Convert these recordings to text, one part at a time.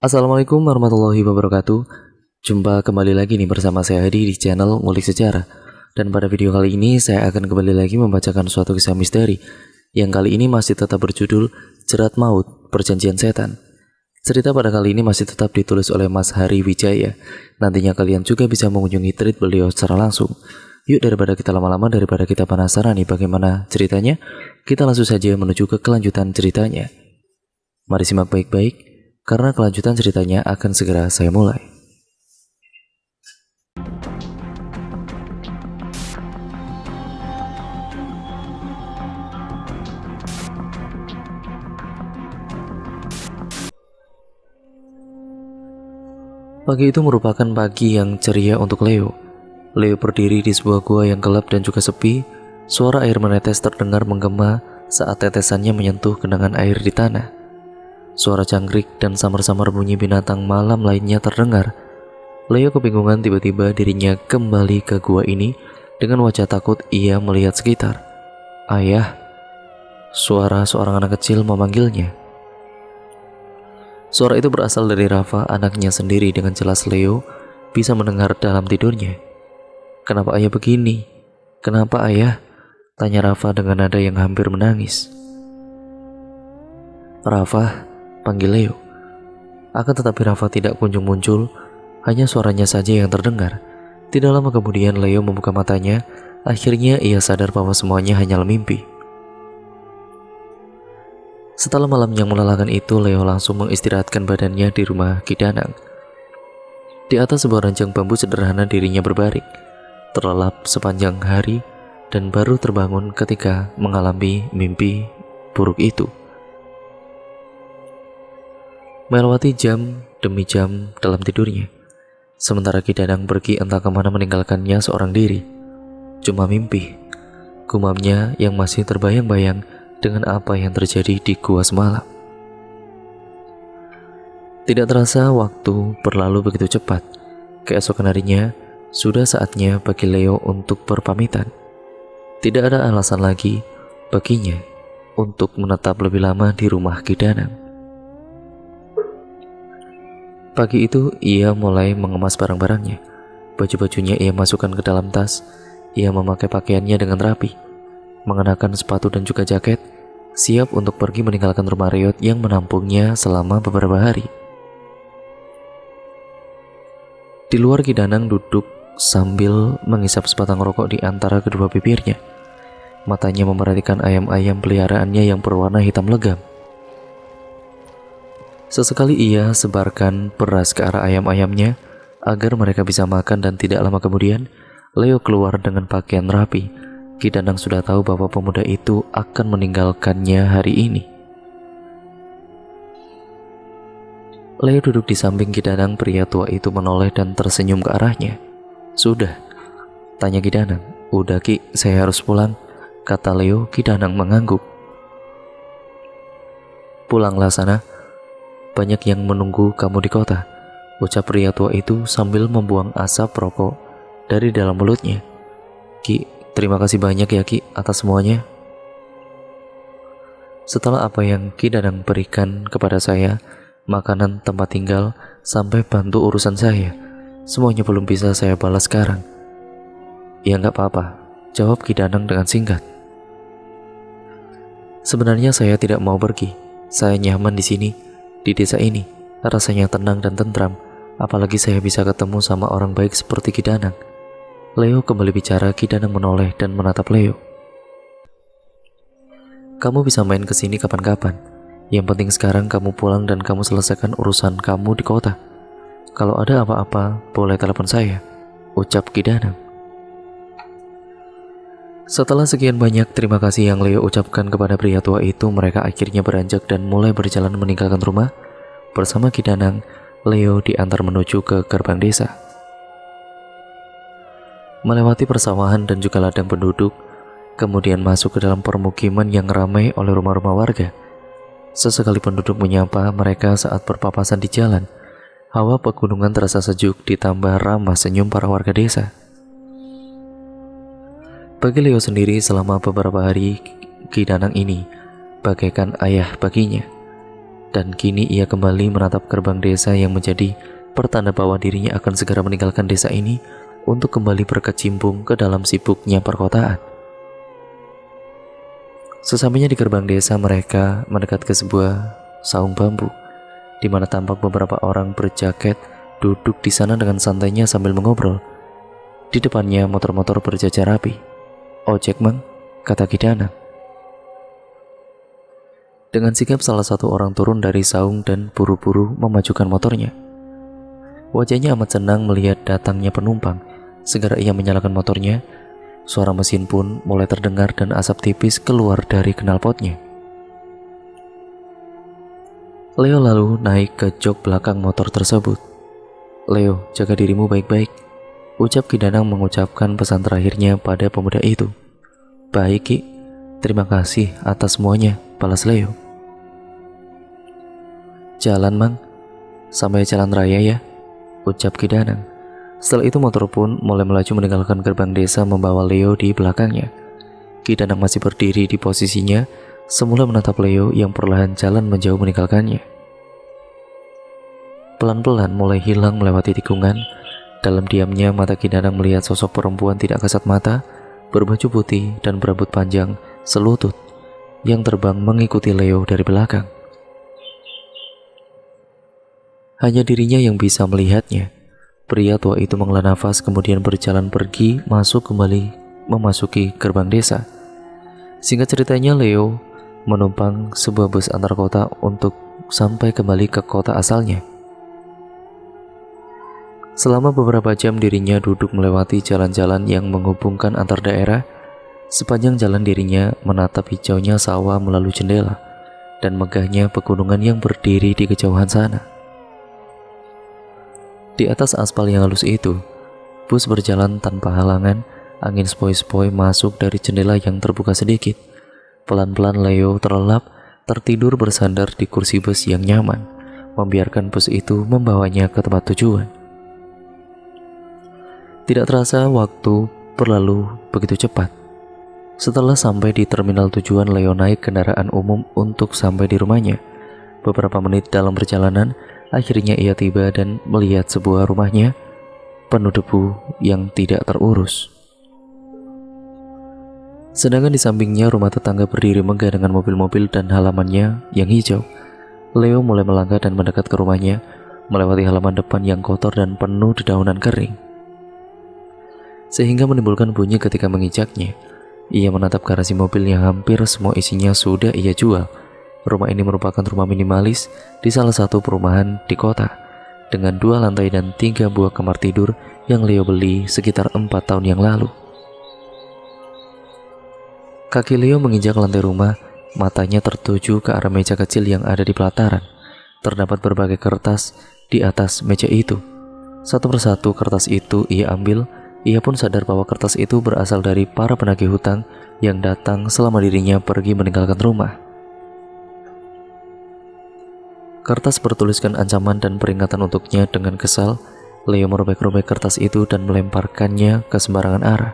Assalamualaikum warahmatullahi wabarakatuh. Jumpa kembali lagi nih bersama saya Hadi di channel Ngulik Sejarah. Dan pada video kali ini saya akan kembali lagi membacakan suatu kisah misteri yang kali ini masih tetap berjudul Jerat Maut Perjanjian Setan. Cerita pada kali ini masih tetap ditulis oleh Mas Hari Wijaya. Nantinya kalian juga bisa mengunjungi tweet beliau secara langsung. Yuk, daripada kita lama-lama, daripada kita penasaran nih bagaimana ceritanya, kita langsung saja menuju ke kelanjutan ceritanya. Mari simak baik-baik, karena kelanjutan ceritanya akan segera saya mulai. Pagi itu merupakan pagi yang ceria untuk Leo. Leo berdiri di sebuah gua yang gelap dan juga sepi. Suara air menetes terdengar menggema saat tetesannya menyentuh genangan air di tanah. Suara jangkrik dan samar-samar bunyi binatang malam lainnya terdengar. Leo kebingungan, tiba-tiba dirinya kembali ke gua ini. Dengan wajah takut ia melihat sekitar. "Ayah!" Suara seorang anak kecil memanggilnya. Suara itu berasal dari Rafa, anaknya sendiri. Dengan jelas Leo bisa mendengar dalam tidurnya. "Kenapa ayah begini? Kenapa ayah?" tanya Rafa dengan nada yang hampir menangis. "Rafa," panggil Leo. Akan tetapi Rafa tidak kunjung muncul, hanya suaranya saja yang terdengar. Tidak lama kemudian Leo membuka matanya. Akhirnya ia sadar bahwa semuanya hanyalah mimpi. Setelah malam yang melelahkan itu, Leo langsung mengistirahatkan badannya di rumah Ki Danang. Di atas sebuah ranjang bambu sederhana dirinya berbaring, terlelap sepanjang hari, dan baru terbangun ketika mengalami mimpi buruk itu. Melewati jam demi jam dalam tidurnya, sementara Ki Danang pergi entah kemana meninggalkannya seorang diri. Cuma mimpi, gumamnya yang masih terbayang-bayang dengan apa yang terjadi di gua semalam. Tidak terasa waktu berlalu begitu cepat. Keesokan harinya, sudah saatnya bagi Leo untuk berpamitan. Tidak ada alasan lagi baginya untuk menetap lebih lama di rumah Ki Danang. Pagi itu ia mulai mengemas barang-barangnya. Baju-bajunya ia masukkan ke dalam tas. Ia memakai pakaiannya dengan rapi, mengenakan sepatu dan juga jaket, siap untuk pergi meninggalkan rumah reot yang menampungnya selama beberapa hari. Di luar, Ki Danang duduk sambil menghisap sebatang rokok di antara kedua bibirnya. Matanya memperhatikan ayam-ayam peliharaannya yang berwarna hitam legam. Sesekali ia sebarkan beras ke arah ayam-ayamnya agar mereka bisa makan, dan tidak lama kemudian Leo keluar dengan pakaian rapi. Ki Danang sudah tahu bahwa pemuda itu akan meninggalkannya hari ini. Leo duduk di samping Ki Danang. Pria tua itu menoleh dan tersenyum ke arahnya. "Sudah?" tanya Ki Danang. "Udah Ki, saya harus pulang," kata Leo. Ki Danang mengangguk. "Pulanglah sana, banyak yang menunggu kamu di kota," ucap pria tua itu sambil membuang asap rokok dari dalam mulutnya. "Ki, terima kasih banyak ya Ki atas semuanya. Setelah apa yang Ki Danang berikan kepada saya, makanan, tempat tinggal, sampai bantu urusan saya, semuanya belum bisa saya balas sekarang." "Ya nggak apa-apa," jawab Ki Danang dengan singkat. "Sebenarnya saya tidak mau pergi. Saya nyaman di sini, di desa ini. Rasanya tenang dan tentram. Apalagi saya bisa ketemu sama orang baik seperti Ki Danang." Leo kembali bicara. Ki Danang menoleh dan menatap Leo. "Kamu bisa main ke sini kapan-kapan. Yang penting sekarang kamu pulang dan kamu selesaikan urusan kamu di kota. Kalau ada apa-apa, boleh telepon saya," ucap Ki Danang. Setelah sekian banyak terima kasih yang Leo ucapkan kepada pria tua itu, mereka akhirnya beranjak dan mulai berjalan meninggalkan rumah. Bersama Ki Danang, Leo diantar menuju ke gerbang desa. Melewati persawahan dan juga ladang penduduk, kemudian masuk ke dalam permukiman yang ramai oleh rumah-rumah warga. Sesekali penduduk menyapa mereka saat berpapasan di jalan. Hawa pegunungan terasa sejuk, ditambah ramah senyum para warga desa. Bagi Leo sendiri, selama beberapa hari Ki Danang ini bagaikan ayah baginya. dan kini ia kembali menatap gerbang desa yang menjadi pertanda bahwa dirinya akan segera meninggalkan desa ini untuk kembali berkecimpung ke dalam sibuknya perkotaan. Sesampainya di gerbang desa, mereka mendekat ke sebuah saung bambu, di mana tampak beberapa orang berjaket duduk di sana dengan santainya sambil mengobrol. Di depannya motor-motor berjajar rapi. "Ojek, Mang," kata Kidanang. Dengan sigap salah satu orang turun dari saung dan buru-buru memajukan motornya. Wajahnya amat senang melihat datangnya penumpang. Segera ia menyalakan motornya. Suara mesin pun mulai terdengar dan asap tipis keluar dari knalpotnya. Leo lalu naik ke jok belakang motor tersebut. "Leo, jaga dirimu baik-baik," ucap Kidanang mengucapkan pesan terakhirnya pada pemuda itu. "Baik, Ki. Terima kasih atas semuanya," balas Leo. "Jalan, Mang. Sampai jalan raya ya," ucap Kidanang. Setelah itu motor pun mulai melaju meninggalkan gerbang desa membawa Leo di belakangnya. Kidanang masih berdiri di posisinya, semula menatap Leo yang perlahan jalan menjauh meninggalkannya. Pelan-pelan mulai hilang melewati tikungan. Dalam diamnya mata Kidanang melihat sosok perempuan tidak kasat mata, berbaju putih dan berambut panjang selutut, yang terbang mengikuti Leo dari belakang. Hanya dirinya yang bisa melihatnya. Pria tua itu menghela nafas kemudian berjalan pergi memasuki gerbang desa. Singkat ceritanya, Leo menumpang sebuah bus antar kota untuk sampai kembali ke kota asalnya. Selama beberapa jam dirinya duduk melewati jalan-jalan yang menghubungkan antar daerah. Sepanjang jalan dirinya menatap hijaunya sawah melalui jendela dan megahnya pegunungan yang berdiri di kejauhan sana. Di atas aspal yang halus itu, bus berjalan tanpa halangan. Angin sepoi-sepoi masuk dari jendela yang terbuka sedikit. Pelan-pelan Leo terlelap, tertidur bersandar di kursi bus yang nyaman, membiarkan bus itu membawanya ke tempat tujuan. Tidak terasa waktu berlalu begitu cepat. Setelah sampai di terminal tujuan, Leo naik kendaraan umum untuk sampai di rumahnya. Beberapa menit dalam perjalanan, akhirnya ia tiba dan melihat sebuah rumahnya penuh debu yang tidak terurus. Sedangkan di sampingnya rumah tetangga berdiri megah dengan mobil-mobil dan halamannya yang hijau. Leo mulai melangkah dan mendekat ke rumahnya, melewati halaman depan yang kotor dan penuh dedaunan kering, sehingga menimbulkan bunyi ketika menginjaknya. Ia menatap garasi mobil yang hampir semua isinya sudah ia jual. Rumah ini merupakan rumah minimalis di salah satu perumahan di kota, dengan 2 lantai dan 3 buah kamar tidur yang Leo beli sekitar 4 tahun yang lalu. Kaki Leo menginjak lantai rumah, matanya tertuju ke arah meja kecil yang ada di pelataran. Terdapat berbagai kertas di atas meja itu. Satu persatu kertas itu ia ambil. Ia pun sadar bahwa kertas itu berasal dari para penagih hutang yang datang selama dirinya pergi meninggalkan rumah. Kertas bertuliskan ancaman dan peringatan untuknya. Dengan kesal, Leo merobek-robek kertas itu dan melemparkannya ke sembarangan arah.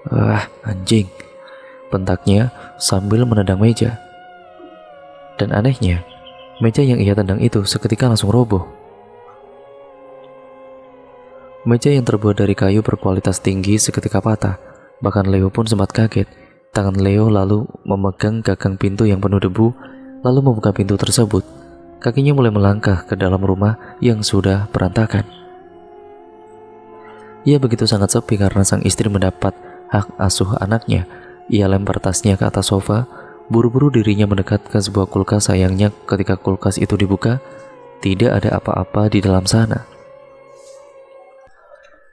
"Wah, anjing," bentaknya sambil menendang meja. Dan anehnya, meja yang ia tendang itu seketika langsung roboh. Meja yang terbuat dari kayu berkualitas tinggi seketika patah. Bahkan Leo pun sempat kaget. Tangan Leo lalu memegang gagang pintu yang penuh debu, lalu membuka pintu tersebut. Kakinya mulai melangkah ke dalam rumah yang sudah berantakan. Ia begitu sangat sepi karena sang istri mendapat hak asuh anaknya. Ia lempar tasnya ke atas sofa, buru-buru dirinya mendekat ke sebuah kulkas. Sayangnya ketika kulkas itu dibuka, tidak ada apa-apa di dalam sana.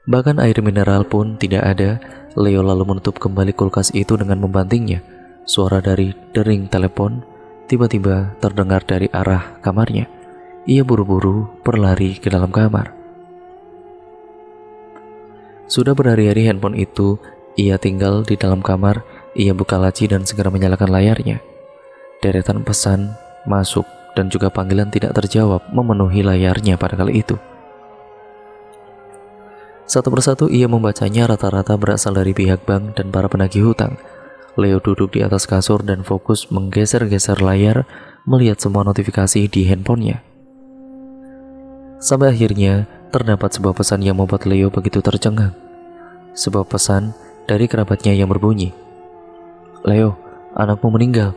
Bahkan air mineral pun tidak ada. Leo lalu menutup kembali kulkas itu dengan membantingnya. Suara dari dering telepon tiba-tiba terdengar dari arah kamarnya. Ia buru-buru berlari ke dalam kamar. Sudah berhari-hari handphone itu ia tinggal di dalam kamar. Ia buka laci dan segera menyalakan layarnya. Deretan pesan masuk dan juga panggilan tidak terjawab memenuhi layarnya pada kali itu. Satu persatu ia membacanya, rata-rata berasal dari pihak bank dan para penagih hutang. Leo duduk di atas kasur dan fokus menggeser-geser layar melihat semua notifikasi di handphonenya. Sampai akhirnya terdapat sebuah pesan yang membuat Leo begitu tercengang. Sebuah pesan dari kerabatnya yang berbunyi, "Leo, anakmu meninggal."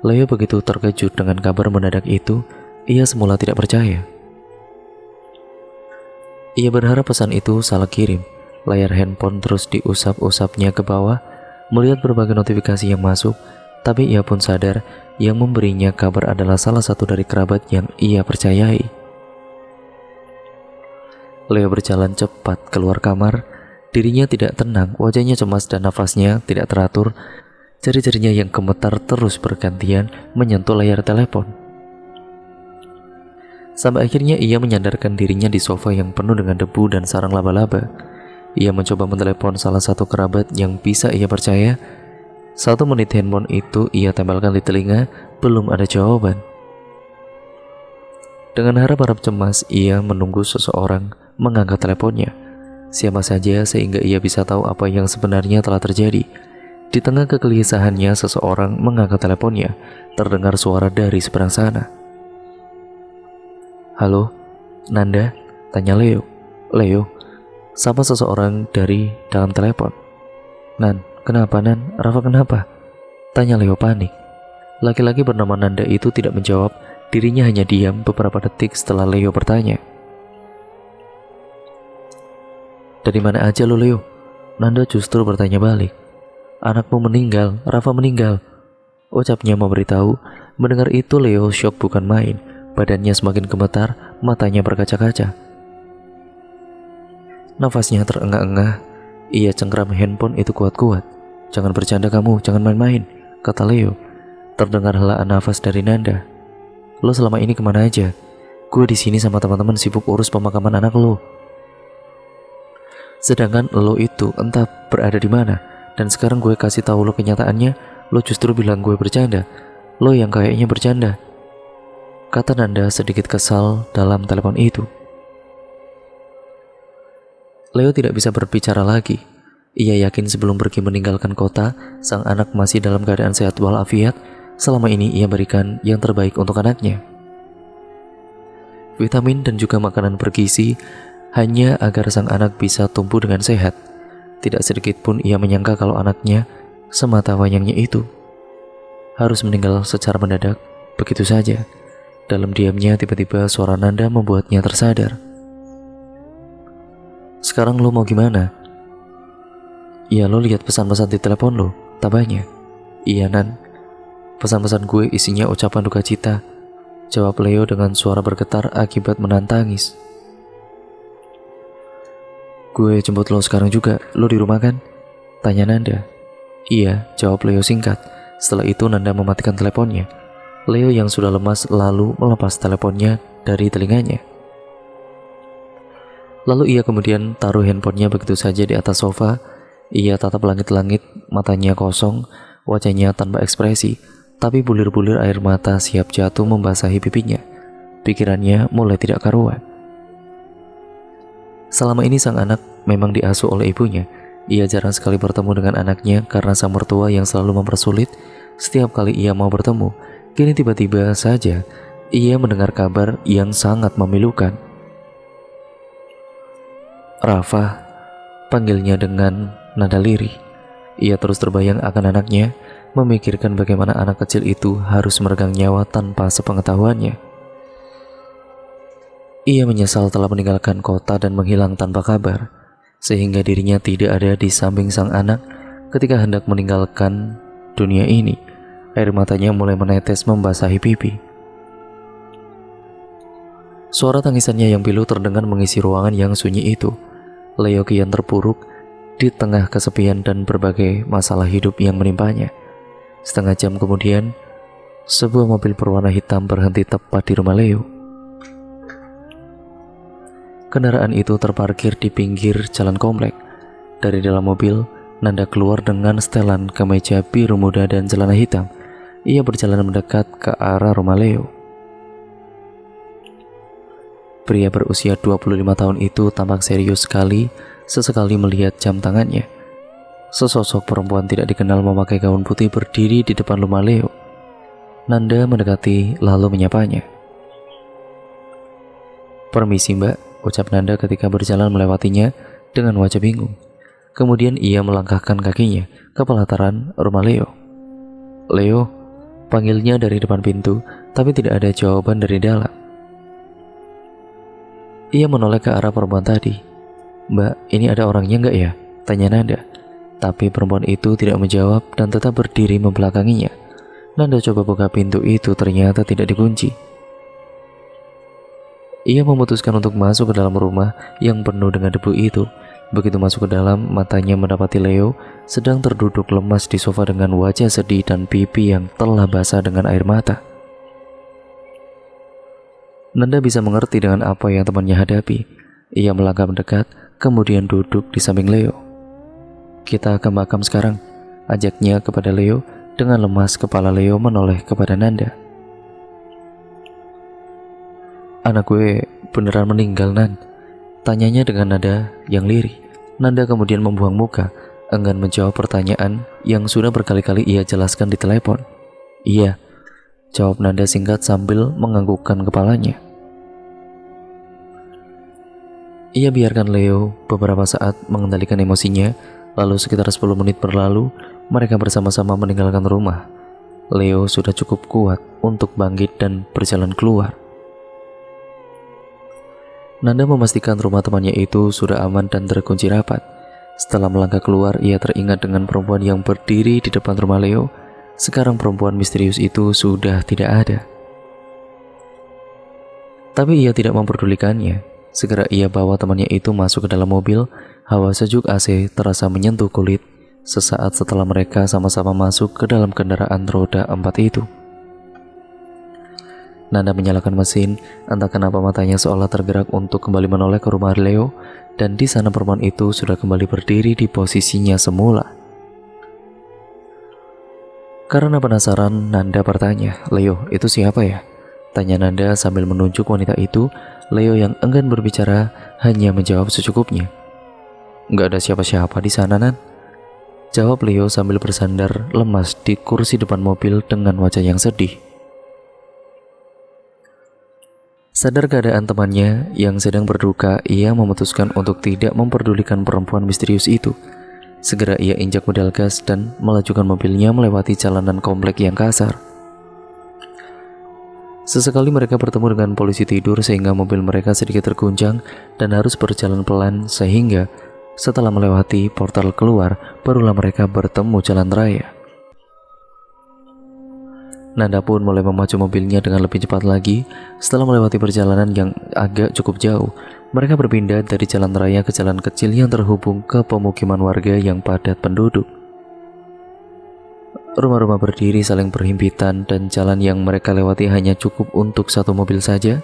Leo begitu terkejut dengan kabar mendadak itu, ia semula tidak percaya. Ia berharap pesan itu salah kirim. Layar handphone terus diusap-usapnya ke bawah, melihat berbagai notifikasi yang masuk, tapi ia pun sadar yang memberinya kabar adalah salah satu dari kerabat yang ia percayai. Leo berjalan cepat keluar kamar, dirinya tidak tenang, wajahnya cemas dan nafasnya tidak teratur, jari-jarinya yang gemetar terus bergantian menyentuh layar telepon. Sampai akhirnya ia menyandarkan dirinya di sofa yang penuh dengan debu dan sarang laba-laba. Ia mencoba menelepon salah satu kerabat yang bisa ia percaya. 1 menit handphone itu ia tempelkan di telinga, belum ada jawaban. Dengan harap-harap cemas, ia menunggu seseorang mengangkat teleponnya. Siapa saja sehingga ia bisa tahu apa yang sebenarnya telah terjadi. Di tengah kegelisahannya, seseorang mengangkat teleponnya. Terdengar suara dari seberang sana. "Halo, Nanda?" tanya Leo. "Leo?" sapa seseorang dari dalam telepon. "Nan, kenapa Nan? Rafa kenapa?" tanya Leo panik. Laki-laki bernama Nanda itu tidak menjawab, dirinya hanya diam beberapa detik setelah Leo bertanya. "Dari mana aja lo Leo?" Nanda justru bertanya balik. "Anakmu meninggal, Rafa meninggal," ucapnya memberitahu. Mendengar itu Leo syok bukan main, badannya semakin gemetar, matanya berkaca-kaca. Nafasnya terengah-engah, ia cengkram handphone itu kuat-kuat. "Jangan bercanda kamu, jangan main-main," kata Leo. Terdengar helaan nafas dari Nanda. "Lo selama ini kemana aja? Gue di sini sama teman-teman sibuk urus pemakaman anak lo. Sedangkan lo itu entah berada di mana. Dan sekarang gue kasih tahu lo kenyataannya, lo justru bilang gue bercanda. Lo yang kayaknya bercanda," kata Nanda sedikit kesal dalam telepon itu. Leo tidak bisa berbicara lagi. Ia yakin sebelum pergi meninggalkan kota, sang anak masih dalam keadaan sehat walafiat. Selama ini ia berikan yang terbaik untuk anaknya. Vitamin dan juga makanan bergizi hanya agar sang anak bisa tumbuh dengan sehat. Tidak sedikit pun ia menyangka kalau anaknya, semata wayangnya itu, harus meninggal secara mendadak, begitu saja. Dalam diamnya tiba-tiba suara Nanda membuatnya tersadar. "Sekarang lo mau gimana?" "Ya lo lihat pesan-pesan di telepon lo, tabahnya." "Iya Nan, pesan-pesan gue isinya ucapan duka cita," jawab Leo dengan suara bergetar akibat menahan tangis. "Gue jemput lo sekarang juga, lo di rumah kan?" tanya Nanda. "Iya," jawab Leo singkat. Setelah itu Nanda mematikan teleponnya. Leo yang sudah lemas lalu melepas teleponnya dari telinganya. Lalu ia kemudian taruh handphonenya begitu saja di atas sofa. Ia tatap langit-langit, matanya kosong, wajahnya tanpa ekspresi, tapi bulir-bulir air mata siap jatuh membasahi pipinya. Pikirannya mulai tidak karuan. Selama ini sang anak memang diasuh oleh ibunya. Ia jarang sekali bertemu dengan anaknya karena sang mertua yang selalu mempersulit setiap kali ia mau bertemu. Kini tiba-tiba saja ia mendengar kabar yang sangat memilukan. "Rafa," panggilnya dengan nada lirih. Ia terus terbayang akan anaknya, memikirkan bagaimana anak kecil itu harus meregang nyawa tanpa sepengetahuannya. Ia menyesal telah meninggalkan kota dan menghilang tanpa kabar, sehingga dirinya tidak ada di samping sang anak ketika hendak meninggalkan dunia ini. Air matanya mulai menetes membasahi pipi. Suara tangisannya yang pilu terdengar mengisi ruangan yang sunyi itu. Leo kian terpuruk di tengah kesepian dan berbagai masalah hidup yang menimpanya. Setengah jam kemudian, sebuah mobil berwarna hitam berhenti tepat di rumah Leo. Kendaraan itu terparkir di pinggir jalan komplek. Dari dalam mobil, Nanda keluar dengan setelan kemeja biru muda dan celana hitam. Ia berjalan mendekat ke arah rumah Leo. Pria berusia 25 tahun itu tampak serius sekali sesekali melihat jam tangannya. Sesosok perempuan tidak dikenal memakai gaun putih berdiri di depan rumah Leo. Nanda mendekati lalu menyapanya. "Permisi mbak," ucap Nanda ketika berjalan melewatinya dengan wajah bingung. Kemudian ia melangkahkan kakinya ke pelataran rumah Leo. "Leo," panggilnya dari depan pintu, tapi tidak ada jawaban dari dalam. Ia menoleh ke arah perempuan tadi. "Mbak, ini ada orangnya nggak ya?" tanya Nanda. Tapi perempuan itu tidak menjawab dan tetap berdiri membelakanginya. Nanda coba buka pintu itu, ternyata tidak dikunci. Ia memutuskan untuk masuk ke dalam rumah yang penuh dengan debu itu. Begitu masuk ke dalam, matanya mendapati Leo sedang terduduk lemas di sofa dengan wajah sedih dan pipi yang telah basah dengan air mata. Nanda bisa mengerti dengan apa yang temannya hadapi. Ia melangkah mendekat, kemudian duduk di samping Leo. "Kita ke makam sekarang," ajaknya kepada Leo. Dengan lemas kepala Leo menoleh kepada Nanda. "Anak gue beneran meninggal, Nan?" tanyanya dengan nada yang lirih. Nanda kemudian membuang muka, enggan menjawab pertanyaan yang sudah berkali-kali ia jelaskan di telepon. "Iya," jawab Nanda singkat sambil menganggukkan kepalanya. Ia biarkan Leo beberapa saat mengendalikan emosinya, lalu sekitar 10 menit berlalu, mereka bersama-sama meninggalkan rumah. Leo sudah cukup kuat untuk bangkit dan berjalan keluar. Nanda memastikan rumah temannya itu sudah aman dan terkunci rapat. Setelah melangkah keluar, ia teringat dengan perempuan yang berdiri di depan rumah Leo. Sekarang perempuan misterius itu sudah tidak ada. Tapi ia tidak memperdulikannya. Segera ia bawa temannya itu masuk ke dalam mobil. Hawa sejuk AC terasa menyentuh kulit. Sesaat setelah mereka sama-sama masuk ke dalam kendaraan roda 4 itu. Nanda menyalakan mesin, entah kenapa matanya seolah tergerak untuk kembali menoleh ke rumah Leo, dan di sana perempuan itu sudah kembali berdiri di posisinya semula. Karena penasaran, Nanda bertanya, "Leo, itu siapa ya?" tanya Nanda sambil menunjuk wanita itu. Leo yang enggan berbicara hanya menjawab secukupnya. "Nggak ada siapa-siapa di sana, Nan," jawab Leo sambil bersandar lemas di kursi depan mobil dengan wajah yang sedih. Sadar keadaan temannya yang sedang berduka, ia memutuskan untuk tidak memperdulikan perempuan misterius itu. Segera ia injak pedal gas dan melajukan mobilnya melewati jalanan komplek yang kasar. Sesekali mereka bertemu dengan polisi tidur sehingga mobil mereka sedikit terguncang dan harus berjalan pelan, sehingga setelah melewati portal keluar, barulah mereka bertemu jalan raya. Nanda pun mulai memacu mobilnya dengan lebih cepat lagi. Setelah melewati perjalanan yang agak cukup jauh, mereka berpindah dari jalan raya ke jalan kecil yang terhubung ke pemukiman warga yang padat penduduk. Rumah-rumah berdiri saling berhimpitan dan jalan yang mereka lewati hanya cukup untuk satu mobil saja.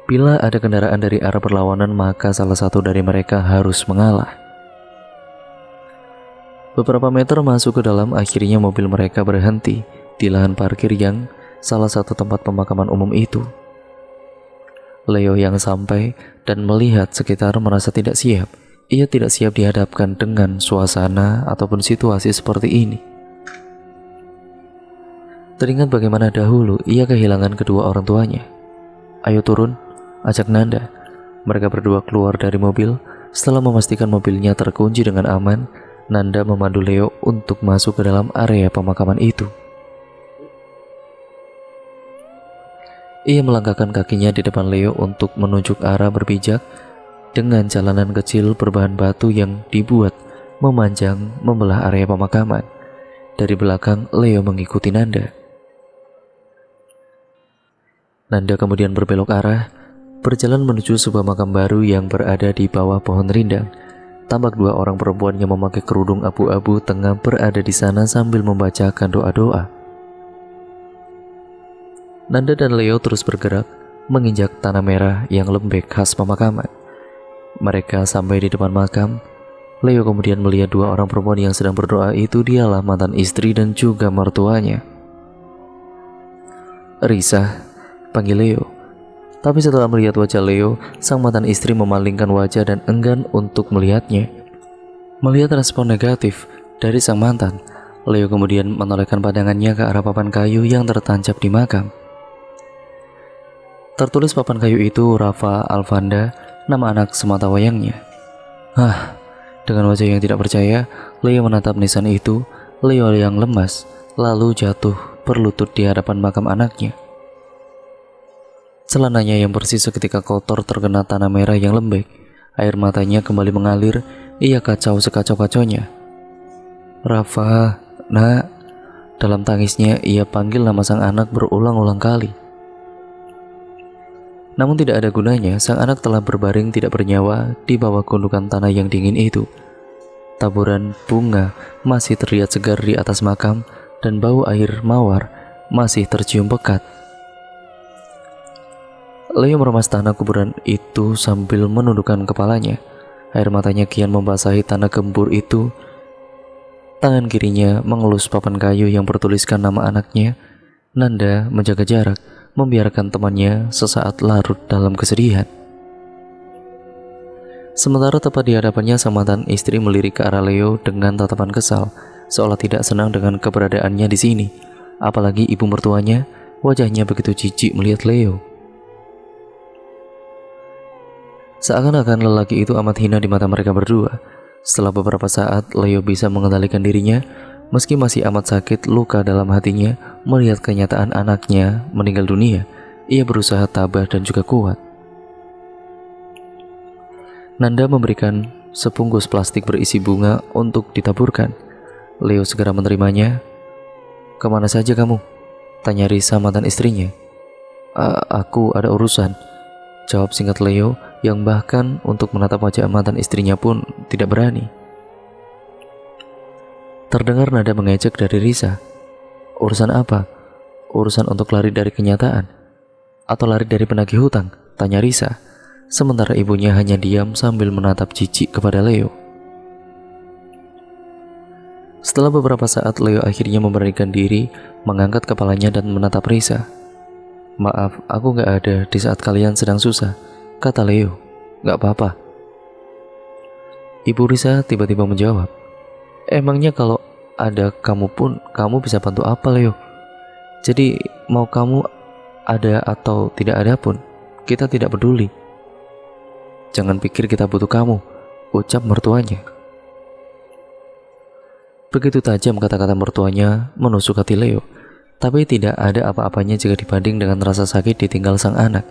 Bila ada kendaraan dari arah berlawanan, maka salah satu dari mereka harus mengalah. Beberapa meter masuk ke dalam, akhirnya mobil mereka berhenti di lahan parkir yang salah satu tempat pemakaman umum itu. Leo yang sampai dan melihat sekitar merasa tidak siap. Ia tidak siap dihadapkan dengan suasana ataupun situasi seperti ini. Teringat bagaimana dahulu ia kehilangan kedua orang tuanya. "Ayo turun," ajak Nanda. Mereka berdua keluar dari mobil. Setelah memastikan mobilnya terkunci dengan aman, Nanda memandu Leo untuk masuk ke dalam area pemakaman itu. Ia melangkahkan kakinya di depan Leo untuk menunjuk arah berpijak dengan jalanan kecil berbahan batu yang dibuat memanjang membelah area pemakaman. Dari belakang, Leo mengikuti Nanda. Nanda kemudian berbelok arah, berjalan menuju sebuah makam baru yang berada di bawah pohon rindang. Tampak dua orang perempuan yang memakai kerudung abu-abu tengah berada di sana sambil membacakan doa-doa. Nanda dan Leo terus bergerak, menginjak tanah merah yang lembek khas pemakaman. Mereka sampai di depan makam. Leo kemudian melihat dua orang perempuan yang sedang berdoa itu dialah mantan istri dan juga mertuanya. "Risa," panggil Leo. Tapi setelah melihat wajah Leo, sang mantan istri memalingkan wajah dan enggan untuk melihatnya. Melihat respon negatif dari sang mantan. Leo kemudian menolehkan pandangannya ke arah papan kayu yang tertancap di makam. Tertulis papan kayu itu Rafa Alvanda, nama anak sematawayangnya. Dengan wajah yang tidak percaya, Leo menatap nisan itu. Leo yang lemas, lalu jatuh berlutut di hadapan makam anaknya. Celananya yang bersih seketika kotor terkena tanah merah yang lembek. Air matanya kembali mengalir. Ia kacau sekacau-kacaunya. Rafa, nak. Dalam tangisnya ia panggil nama sang anak berulang-ulang kali. Namun tidak ada gunanya, sang anak telah berbaring tidak bernyawa di bawah gundukan tanah yang dingin itu. Taburan bunga masih terlihat segar di atas makam dan bau air mawar masih tercium pekat. Leo meremas tanah kuburan itu sambil menundukkan kepalanya. Air matanya kian membasahi tanah gembur itu. Tangan kirinya mengelus papan kayu yang bertuliskan nama anaknya. Nanda menjaga jarak, membiarkan temannya sesaat larut dalam kesedihan. Sementara tepat di hadapannya sang mantan istri melirik ke arah Leo dengan tatapan kesal, seolah tidak senang dengan keberadaannya di sini. Apalagi ibu mertuanya, wajahnya begitu jijik melihat Leo. Seakan-akan lelaki itu amat hina di mata mereka berdua. Setelah beberapa saat, Leo bisa mengendalikan dirinya. Meski masih amat sakit luka dalam hatinya melihat kenyataan anaknya meninggal dunia, ia berusaha tabah dan juga kuat. Nanda memberikan sebungkus plastik berisi bunga untuk ditaburkan. Leo segera menerimanya. "Kemana saja kamu?" tanya Risa, mantan istrinya. Aku ada urusan," jawab singkat Leo, yang bahkan untuk menatap wajah mantan istrinya pun tidak berani. Terdengar nada mengejek dari Risa. "Urusan apa? Urusan untuk lari dari kenyataan? Atau lari dari penagih hutang?" tanya Risa. Sementara ibunya hanya diam sambil menatap jijik kepada Leo. Setelah beberapa saat, Leo akhirnya memberanikan diri, mengangkat kepalanya dan menatap Risa. "Maaf, aku gak ada di saat kalian sedang susah," kata Leo. "Gak apa-apa." Ibu Risa tiba-tiba menjawab, "Emangnya kalau ada kamu pun, kamu bisa bantu apa, Leo? Jadi mau kamu ada atau tidak ada pun, kita tidak peduli. Jangan pikir kita butuh kamu," ucap mertuanya. Begitu tajam kata-kata mertuanya menusuk hati Leo, tapi tidak ada apa-apanya jika dibanding dengan rasa sakit ditinggal sang anak.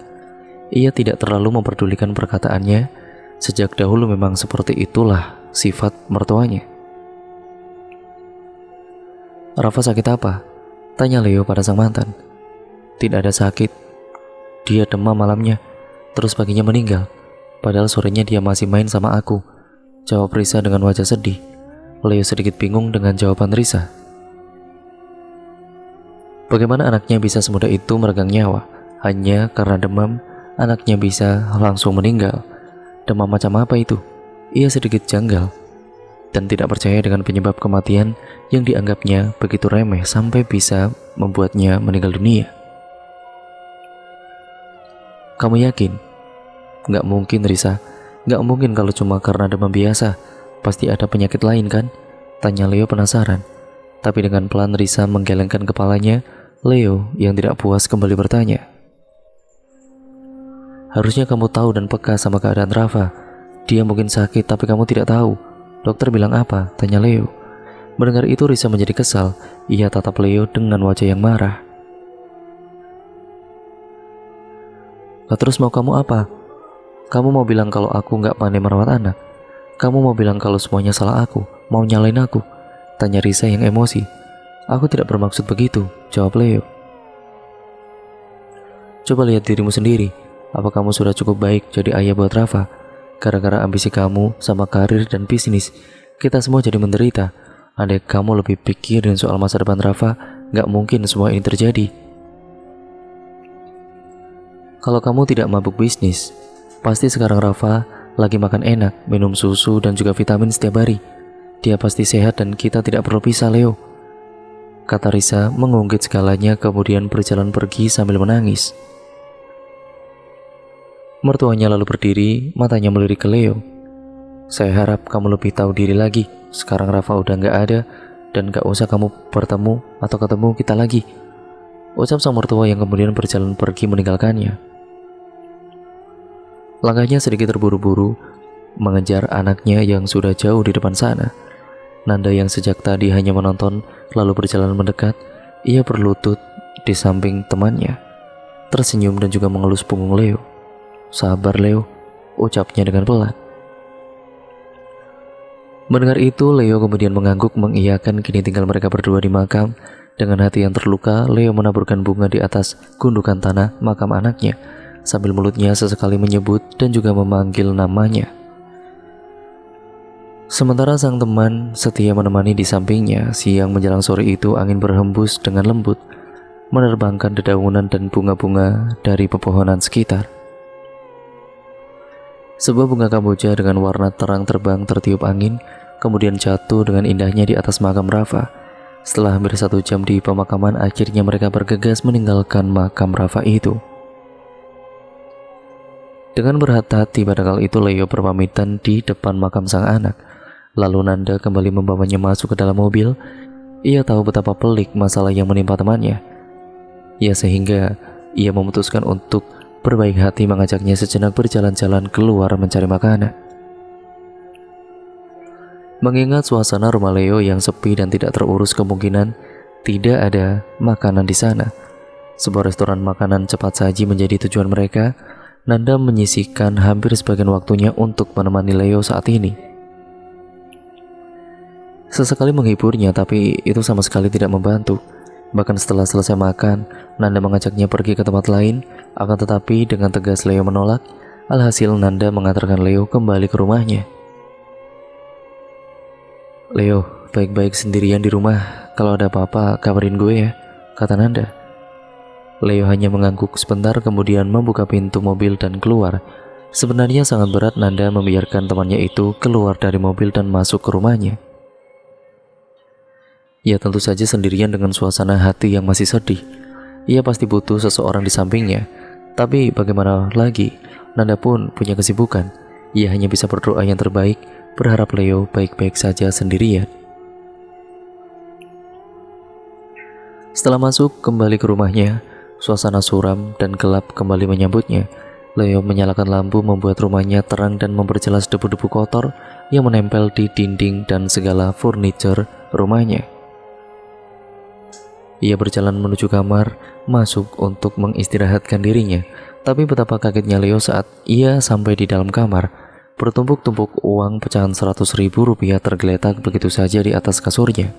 Ia tidak terlalu memperdulikan perkataannya. Sejak dahulu memang seperti itulah sifat mertuanya. "Rafa sakit apa?" tanya Leo pada sang mantan. "Tidak ada sakit. Dia demam malamnya, terus paginya meninggal. Padahal sorenya dia masih main sama aku," jawab Risa dengan wajah sedih. Leo sedikit bingung dengan jawaban Risa. Bagaimana anaknya bisa semudah itu meregang nyawa? Hanya karena demam, anaknya bisa langsung meninggal. Demam macam apa itu? Ia sedikit janggal dan tidak percaya dengan penyebab kematian yang dianggapnya begitu remeh sampai bisa membuatnya meninggal dunia. "Kamu yakin?" "Nggak mungkin, Risa. Nggak mungkin kalau cuma karena demam biasa. Pasti ada penyakit lain kan?" tanya Leo penasaran. Tapi dengan pelan Risa menggelengkan kepalanya. Leo yang tidak puas kembali bertanya, "Harusnya kamu tahu dan peka sama keadaan Rafa. Dia mungkin sakit tapi kamu tidak tahu. Dokter bilang apa?" tanya Leo. Mendengar itu Risa menjadi kesal. Ia tatap Leo dengan wajah yang marah. "Terus mau kamu apa? Kamu mau bilang kalau aku nggak pandai merawat anak? Kamu mau bilang kalau semuanya salah aku? Mau nyalain aku?" tanya Risa yang emosi. "Aku tidak bermaksud begitu," jawab Leo. "Coba lihat dirimu sendiri. Apa kamu sudah cukup baik jadi ayah buat Rafa? Gara-gara ambisi kamu sama karir dan bisnis, kita semua jadi menderita. Andai kamu lebih pikirin soal masa depan Rafa, gak mungkin semua ini terjadi. Kalau kamu tidak mabuk bisnis, pasti sekarang Rafa lagi makan enak, minum susu dan juga vitamin setiap hari. Dia pasti sehat dan kita tidak perlu pisah, Leo," kata Risa mengungkit segalanya, kemudian berjalan pergi sambil menangis. Mertuanya lalu berdiri, matanya melirik ke Leo. Saya harap kamu lebih tahu diri lagi. Sekarang Rafa udah nggak ada, dan gak usah kamu bertemu atau ketemu kita lagi, ucap sang mertua yang kemudian berjalan pergi meninggalkannya. Langkahnya sedikit terburu-buru mengejar anaknya yang sudah jauh di depan sana. Nanda yang sejak tadi hanya menonton lalu berjalan mendekat. Ia berlutut di samping temannya, tersenyum dan juga mengelus punggung Leo. "Sabar Leo," ucapnya dengan pelan. Mendengar itu, Leo kemudian mengangguk mengiyakan. Kini tinggal mereka berdua di makam. Dengan hati yang terluka, Leo menaburkan bunga di atas gundukan tanah makam anaknya, sambil mulutnya sesekali menyebut dan juga memanggil namanya. Sementara sang teman setia menemani di sampingnya. Siang menjelang sore itu, angin berhembus dengan lembut, menerbangkan dedaunan dan bunga-bunga dari pepohonan sekitar. Sebuah bunga kamboja dengan warna terang terbang tertiup angin, kemudian jatuh dengan indahnya di atas makam Rafa. Setelah hampir 1 jam di pemakaman, akhirnya mereka bergegas meninggalkan makam Rafa itu. Dengan berhati-hati pada kali itu, Leo berpamitan di depan makam sang anak. Lalu Nanda kembali membawanya masuk ke dalam mobil. Ia tahu betapa pelik masalah yang menimpa temannya. Ya, sehingga ia memutuskan untuk berbaik hati mengajaknya sejenak berjalan-jalan keluar mencari makanan. Mengingat suasana rumah Leo yang sepi dan tidak terurus, kemungkinan tidak ada makanan di sana. Sebuah restoran makanan cepat saji menjadi tujuan mereka. Nanda menyisihkan hampir sebagian waktunya untuk menemani Leo saat ini. Sesekali menghiburnya, tapi itu sama sekali tidak membantu. Bahkan setelah selesai makan, Nanda mengajaknya pergi ke tempat lain. Akan tetapi dengan tegas Leo menolak. Alhasil Nanda mengantarkan Leo kembali ke rumahnya. "Leo, baik-baik sendirian di rumah. Kalau ada apa-apa kabarin gue ya," kata Nanda. Leo hanya mengangguk sebentar kemudian membuka pintu mobil dan keluar. Sebenarnya sangat berat Nanda membiarkan temannya itu keluar dari mobil dan masuk ke rumahnya. Ya, tentu saja sendirian dengan suasana hati yang masih sedih. Ia pasti butuh seseorang di sampingnya. Tapi bagaimana lagi, Nanda pun punya kesibukan. Ia hanya bisa berdoa yang terbaik, berharap Leo baik-baik saja sendirian. Setelah masuk kembali ke rumahnya, suasana suram dan gelap kembali menyambutnya. Leo menyalakan lampu membuat rumahnya terang dan memperjelas debu-debu kotor yang menempel di dinding dan segala furniture rumahnya. Ia berjalan menuju kamar, masuk untuk mengistirahatkan dirinya. Tapi betapa kagetnya Leo saat ia sampai di dalam kamar. Bertumpuk-tumpuk uang pecahan 100.000 rupiah tergeletak begitu saja di atas kasurnya.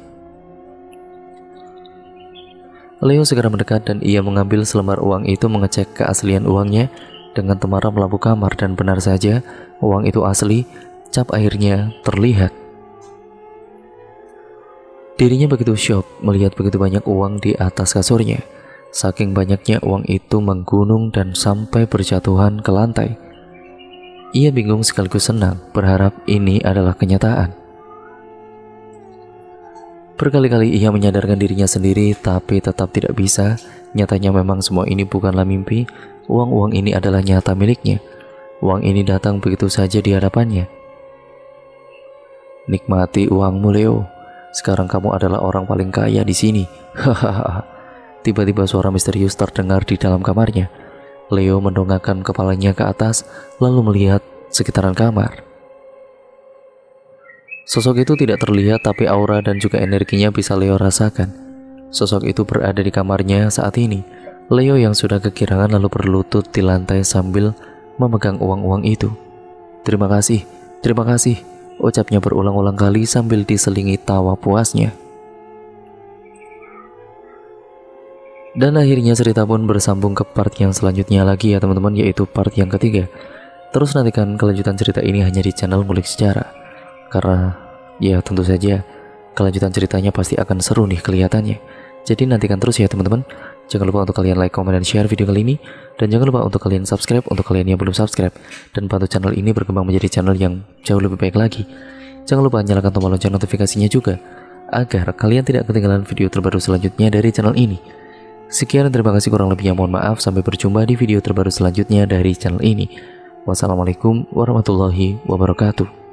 Leo segera mendekat dan ia mengambil selembar uang itu, mengecek keaslian uangnya dengan temaram lampu kamar, dan benar saja uang itu asli, cap airnya terlihat. Dirinya begitu syok melihat begitu banyak uang di atas kasurnya. Saking banyaknya uang itu menggunung dan sampai berjatuhan ke lantai. Ia bingung sekaligus senang, berharap ini adalah kenyataan. Berkali-kali ia menyadarkan dirinya sendiri, tapi tetap tidak bisa. Nyatanya memang semua ini bukanlah mimpi. Uang-uang ini adalah nyata miliknya. Uang ini datang begitu saja di hadapannya. "Nikmati uangmu, Leo. Sekarang kamu adalah orang paling kaya di sini." Hahaha. Tiba-tiba suara misterius terdengar di dalam kamarnya. Leo mendongakkan kepalanya ke atas, lalu melihat sekitaran kamar. Sosok itu tidak terlihat, tapi aura dan juga energinya bisa Leo rasakan. Sosok itu berada di kamarnya saat ini. Leo yang sudah kegirangan lalu berlutut di lantai sambil memegang uang-uang itu. Terima kasih," ucapnya berulang-ulang kali sambil diselingi tawa puasnya. Dan akhirnya cerita pun bersambung ke part yang selanjutnya lagi ya teman-teman, yaitu part yang ketiga. Terus nantikan kelanjutan cerita ini hanya di channel Ngulik Sejarah. Karena ya tentu saja kelanjutan ceritanya pasti akan seru nih kelihatannya. Jadi nantikan terus ya teman-teman. Jangan lupa untuk kalian like, komen, dan share video kali ini. Dan jangan lupa untuk kalian subscribe untuk kalian yang belum subscribe. Dan bantu channel ini berkembang menjadi channel yang jauh lebih baik lagi. Jangan lupa nyalakan tombol lonceng notifikasinya juga, agar kalian tidak ketinggalan video terbaru selanjutnya dari channel ini. Sekian dan terima kasih, kurang lebihnya mohon maaf. Sampai berjumpa di video terbaru selanjutnya dari channel ini. Wassalamualaikum warahmatullahi wabarakatuh.